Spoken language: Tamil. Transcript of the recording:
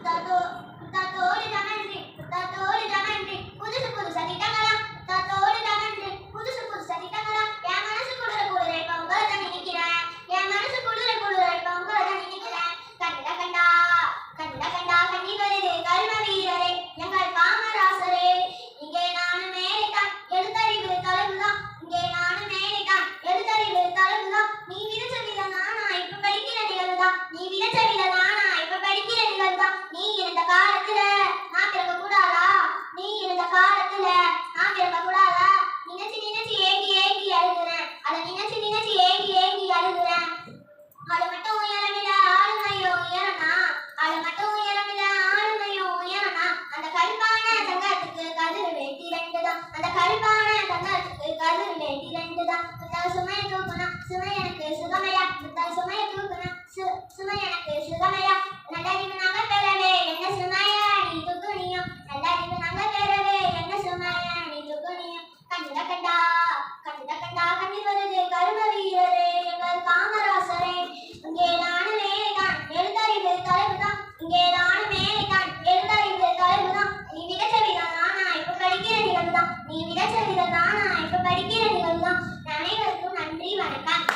புத்தாத்தோடு தமன்றி புத்தாத்தோடு தமன்றி புதுசு புதுசா திட்டங்களா புத்தாத்தோடு தமன்றி புதுசு புதுசா திட்டங்களா என் மனசு குளிர குளிர இப்ப உங்களை தான் நினைக்கிறேன் என் மனசு குளிர குளிர இப்ப உங்களை தான் நினைக்கிறேன் கண்டா கண்டா கண்டா கண்டா கண்ணி வருது கர்ம வீரரே எங்கள் காமராசரே இங்கே நானும் மேலைதான் எழுத்தறிவு தலைவுதான் இங்கே நானும் மேலைதான் எழுத்தறிவு தலைவுதான் நீ விதைச்ச வித நானா இப்ப படிக்கிற நிகழ்வுதான் நீ விதைச்ச வித நானா இப்ப படிக்கிற நிகழ்வுதான் நீ இருந்த காலத்துல நான் பிறக்க கூடாதா நீ இருந்த காலத்துல நான் பிறக்க கூடாதா நினைச்சு நினைச்சு ஏங்கி ஏங்கி அழுகுறேன் அதை நினைச்சு நினைச்சு ஏங்கி ஏங்கி அழுகுறேன் ஆளு மட்டும் உயரமில்ல ஆளுமையோ உயரனா ஆளு மட்டும் உயரமில்ல ஆளுமையோ உயரனா அந்த கருப்பான தங்கத்துக்கு கதிர் வேட்டி ரெண்டுதான் அந்த கருப்பான தங்கத்துக்கு கதிர் வேட்டி ரெண்டுதான் புத்தக சுமையை தூக்குனா சுமை எனக்கு சுகமையா புத்தக சுமையை தூக்குனா சுமை எனக்கு சுகமையா நல்லறிவு நாங்க பெறவே என்ன சுமையா நீ தூக்குனியும் நல்லறிவு நாங்க பெறவே என்ன சுமையா நீ தூக்குனியும் கண்டா கண்டா கண்டா கண்டா கண்ணி வருது கரும வீரரே எங்கள் காமராசரே இங்கே நானும் மேலைதான் எழுத்தறிவு தலைவுதான் இங்கே நானும் மேலைதான் எழுத்தறிவு தலைவுதான் நீ விதைச்ச விதம் நானா இப்ப படிக்கிற நிகழ்வுதான் நீ விதைச்ச விதம் நானா இப்ப படிக்கிற நிகழ்வுதான் அனைவருக்கும் நன்றி வணக்கம்.